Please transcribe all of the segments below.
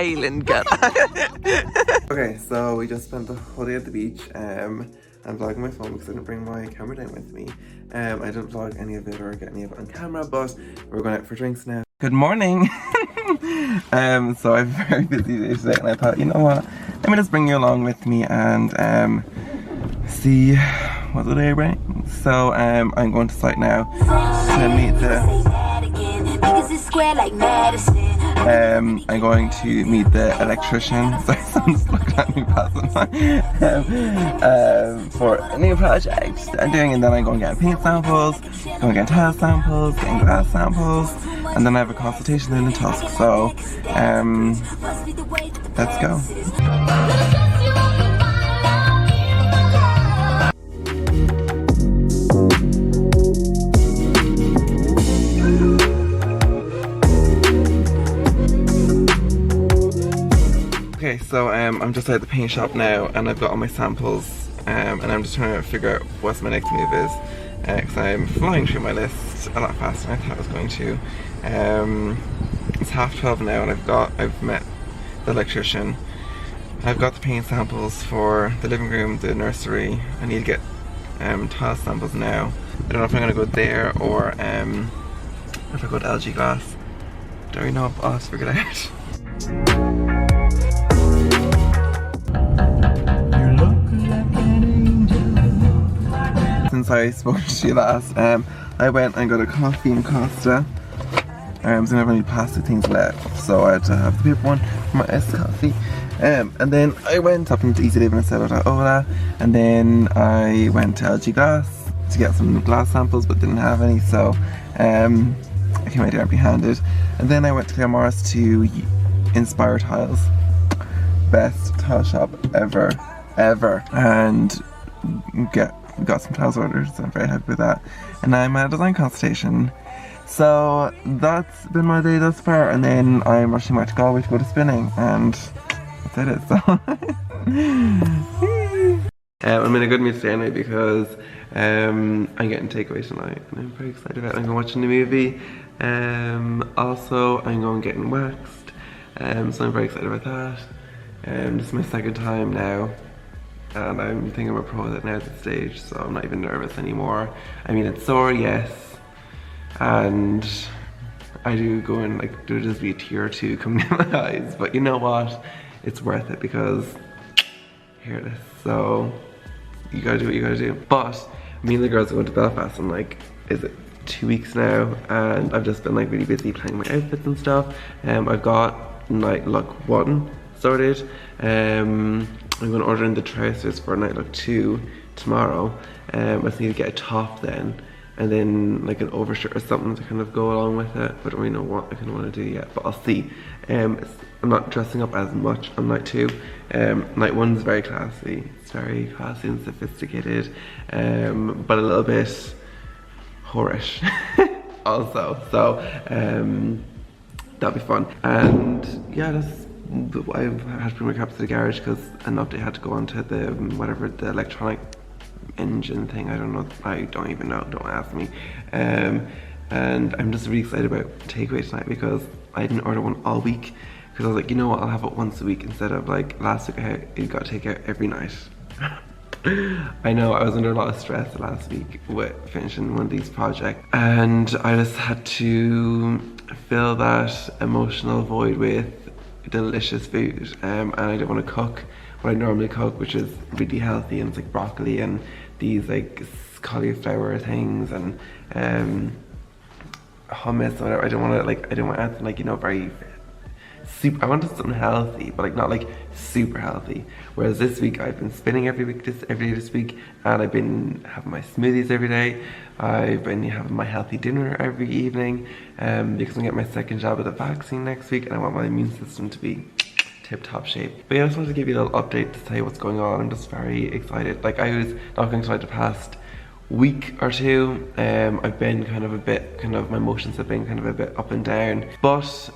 island, girl. Okay, so we just spent the whole day at the beach. I'm vlogging my phone because I didn't bring my camera down with me. I didn't vlog any of it or get any of it on camera, but we're going out for drinks now. Good morning. So I have a very busy day today, and I thought, you know what, let me just bring you along with me and see what the day brings. So I'm going to site now to meet I'm going to meet the electrician. Sorry, someone's just looking at me passing by. For a new project I'm doing, and then I'm going to get paint samples, going to get tile samples, getting glass samples, and then I have a consultation in Tusk. So let's go. Okay, so I'm just at the paint shop now, and I've got all my samples, and I'm just trying to figure out what my next move is, because I'm flying through my list a lot faster than I thought I was going to. It's 12:30 now, and I've met the electrician. I've got the paint samples for the living room, the nursery. I need to get tile samples now. I don't know if I'm gonna go there or if I go to LG Glass. Don't really know, I'll have to figure it out. Since I spoke to you last, I went and got a coffee in Costa. So I never need plastic things left, so I had to have the paper one for my iced coffee. And then I went up into Easy Living and said Ola, and then I went to LG Glass to get some glass samples, but didn't have any, so I came out here empty-handed. And then I went to Claire Morris to Inspire Tiles, best tile shop ever, and got some tiles orders, so I'm very happy with that. And I'm at a design consultation. So that's been my day thus far, and then I'm rushing back to Galway to go to spinning, and that's it. So I'm in a good mood today anyway, because I'm getting takeaway tonight, and I'm very excited about it. I'm watching the movie. Also, I'm going getting waxed, so I'm very excited about that. This is my second time now, and I'm thinking I'm a pro at it now at this stage, so I'm not even nervous anymore. I mean, it's sore, yes, and I do go in, like, there'll just be a tear or two coming down my eyes, but you know what? It's worth it, because here it is. So you gotta do what you gotta do. But me and the girls are going to Belfast in, like, is it 2 weeks now, and I've just been, like, really busy planning my outfits and stuff. I've got night look 1 sorted. I'm going to order in the trousers for night look 2 tomorrow. I just need to get a top then, and then like an overshirt or something to kind of go along with it. I don't really know what I kind of want to do yet, but I'll see. I'm not dressing up as much on night 2. Night 1 is very classy. It's very classy and sophisticated, but a little bit whorish also. So that'll be fun. And yeah, I've had to bring my car to the garage because an update had to go onto the whatever, the electronic engine thing. I don't know, I don't even know, don't ask me. And I'm just really excited about takeaway tonight, because I didn't order one all week, because I was like, you know what, I'll have it once a week instead of like last week I got takeout every night. I know I was under a lot of stress last week with finishing one of these projects, and I just had to fill that emotional void with delicious food, and I didn't want to cook what I normally cook, which is really healthy, and it's like broccoli and these like cauliflower things and hummus or whatever. I didn't want anything like, you know, very super. I wanted something healthy, but like not like super healthy. Whereas this week I've been spinning every day this week, and I've been having my smoothies every day. I've been having my healthy dinner every evening, because I'm getting my second jab of the vaccine next week, and I want my immune system to be tip-top shape. But yeah, I just wanted to give you a little update to tell you what's going on. I'm just very excited. Like, I was not going to lie, the past week or two, I've been kind of my emotions have been kind of a bit up and down. But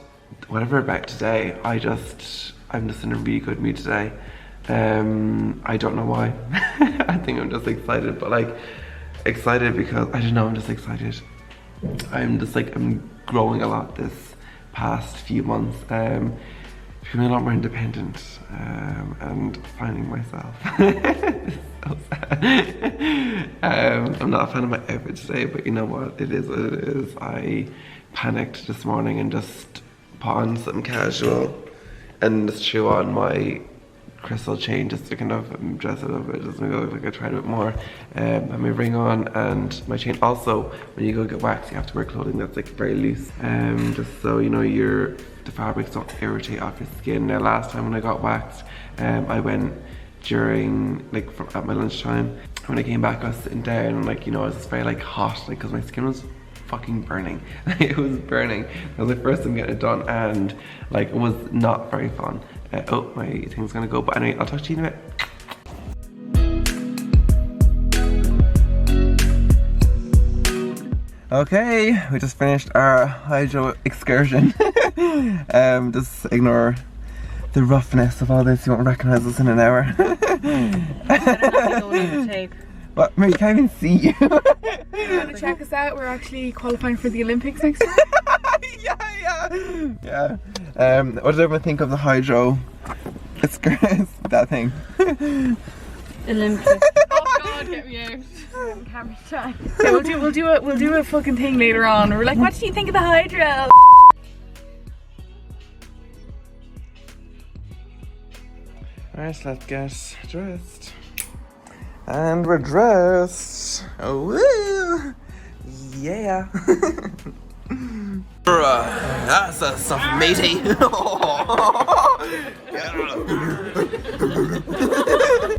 whatever about today, I'm just in a really good mood today. I don't know why. I think I'm just excited, but like excited because I don't know, I'm just excited. I'm growing a lot this past few months. feeling a lot more independent and finding myself. It's so sad. I'm not a fan of my outfit today, but you know what? It is what it is. I panicked this morning and just put on something casual and just threw on my crystal chain just to kind of dress it up a bit, just make it look like I tried a bit more. Have my ring on and my chain. Also, when you go get waxed, you have to wear clothing that's like very loose, just so you know the fabrics don't irritate off your skin. Now, last time when I got waxed, I went during at my lunchtime. When I came back, I was sitting down and I was just very hot, because my skin was fucking burning. It was burning. It was the first time getting it done, and it was not very fun. Oh, my thing's gonna go, but anyway, I'll talk to you in a bit. Okay, we just finished our hydro excursion. Just ignore the roughness of all this. You won't recognize us in an hour. What? Mary, you can't even see you. You want to check us out? We're actually qualifying for the Olympics next year. Yeah. What did everyone think of the hydro excursion? That thing. Olympics. Oh God, get me out. Camera time. Yeah, we'll do a fucking thing later on. We're like, what did you think of the hydro? Alright, let's get dressed. And we're dressed. Oh, woo! Yeah. That's a stuff matey. Hey,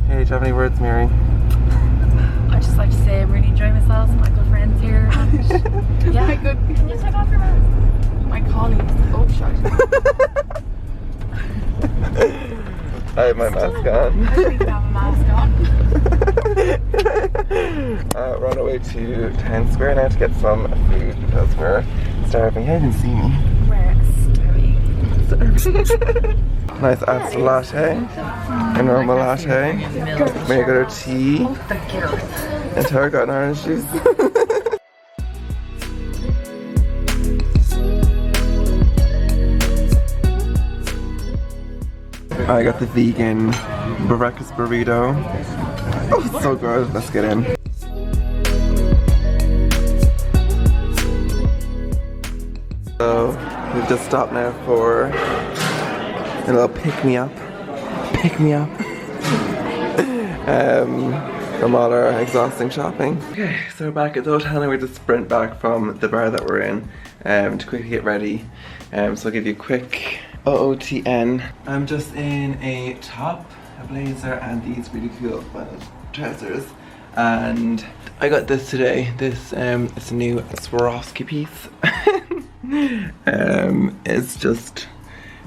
do you have any words, Mary? I just like to say I'm really enjoying myself. My good friends here. And yeah, can you take off your mask? My colleagues. Oh, shite. I have my mask on. I think I have a mask on. We're on our way to Town Square now to get some food because we're starving. You haven't seen me. We're starving. Nice iced latte, a normal latte. Mary got her tea, and Tara got an orange juice. I got the vegan breakfast burrito. Oh, so good. Let's get in. So we've just stopped now for a little pick-me-up. From all our exhausting shopping. Okay, so we're back at the hotel and we're just sprint back from the bar that we're in to quickly get ready. So I'll give you a quick OOTN. I'm just in a top, a blazer, and these really cool trousers. And I got this today. This it's a new Swarovski piece. It's just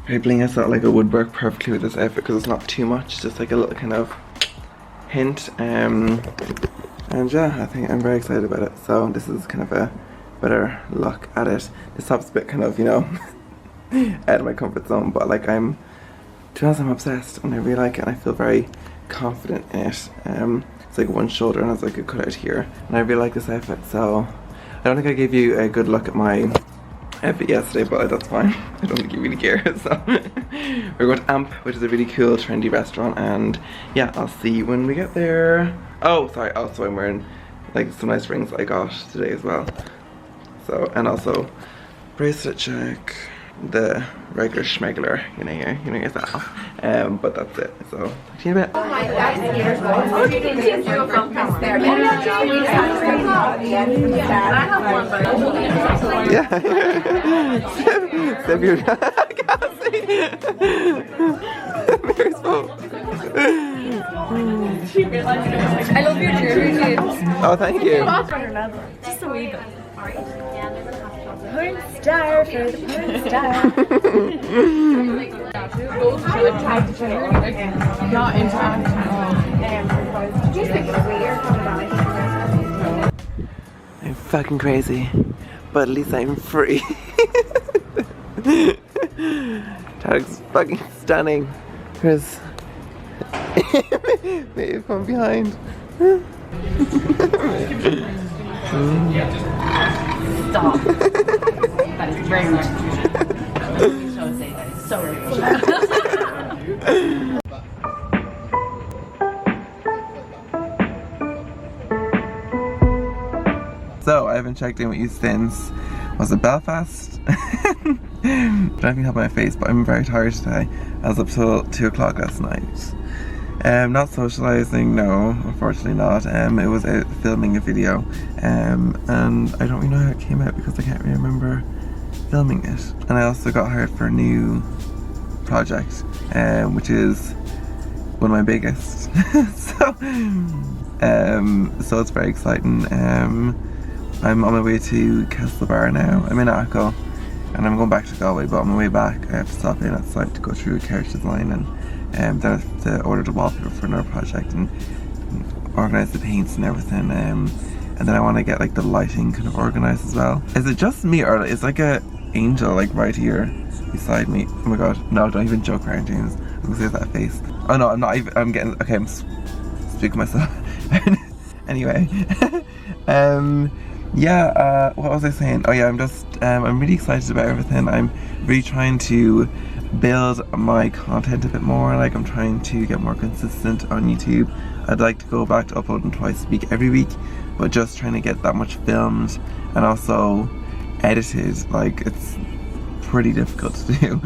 very bling. I thought it would work perfectly with this outfit because it's not too much, just a little kind of hint. And yeah, I think I'm very excited about it. So this is kind of a better look at it. This top's a bit kind of, out of my comfort zone, but to be honest, I'm obsessed and I really like it and I feel very confident in it. It's one shoulder and it's a cutout here, and I really like this outfit. So I don't think I gave you a good look at my outfit yesterday, but that's fine. I don't think you really care. So we're going to Amp, which is a really cool trendy restaurant, and yeah, I'll see you when we get there. Oh sorry, also I'm wearing some nice rings I got today as well. So, and also bracelet check, the regular schmegler, you know yourself. But that's it. So talk to you in a bit. Yeah. Save your Mary's fault. I love your jersey. Oh, thank you. Just a wee bit. Porn star for the porn star. Not I'm fucking crazy, but at least I'm free. Tarek's fucking stunning. Here's maybe from behind. Stop. That is very much. So rude. So I haven't checked in with you since, was it Belfast? Don't even have my face, but I'm very tired today. I was up till 2 o'clock last night. Not socialising, no, unfortunately not. It was out filming a video, and I don't really know how it came out because I can't really remember filming it. And I also got hired for a new project, which is one of my biggest. so it's very exciting. I'm on my way to Castlebar now. I'm in Achill and I'm going back to Galway, but on my way back I have to stop in at the site to go through a character design, and then I have to order the wallpaper for another project and organise the paints and everything, and then I want to get like the lighting kind of organised as well. Is it just me, or is like a angel like right here beside me? Oh my god, no, don't even joke around, James. I'm gonna say that face. Oh no, I'm not even, I'm getting, okay, I'm speaking myself. Anyway, yeah, what was I saying? Oh yeah, I'm really excited about everything. I'm really trying to build my content a bit more. Like, I'm trying to get more consistent on YouTube. I'd like to go back to uploading twice a week, every week, but just trying to get that much filmed and also edited. Like, it's pretty difficult to do.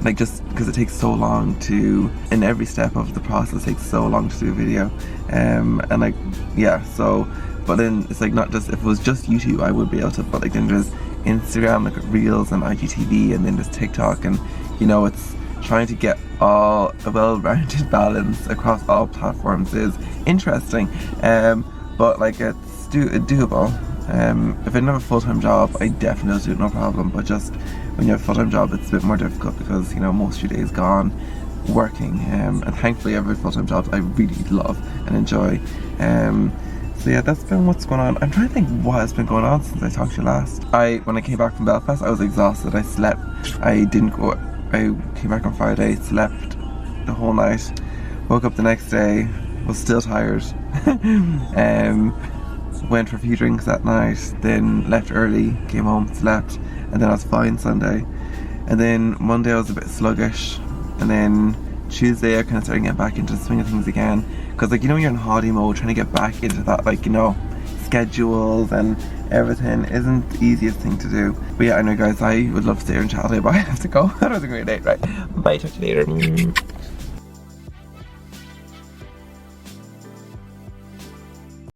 Like, just because it takes so long to, in every step of the process takes so long to do a video, and like, yeah, so, but then it's like, not just, if it was just YouTube I would be able to, but like then there's Instagram, like Reels and IGTV, and then there's TikTok, and you know, it's trying to get all a well-rounded balance across all platforms is interesting, but like it's doable. If I didn't have a full-time job, I definitely do it, no problem, but just when you have a full-time job it's a bit more difficult because, you know, most of your day is gone working, and thankfully every full-time job I really love and enjoy. So yeah, that's been what's going on. I'm trying to think what has been going on since I talked to you last. When I came back from Belfast, I was exhausted. I slept. I came back on Friday, slept the whole night, woke up the next day, was still tired, went for a few drinks that night, then left early, came home, slept, and then I was fine Sunday. And then Monday I was a bit sluggish, and then Tuesday I kind of started getting back into the swing of things again, because like, you know, when you're in holiday mode, trying to get back into that, like, you know, schedules and everything isn't the easiest thing to do. But yeah, I know guys, I would love to stay here and chat all day, but I have to go. That was a great day, right? Bye, talk to you later.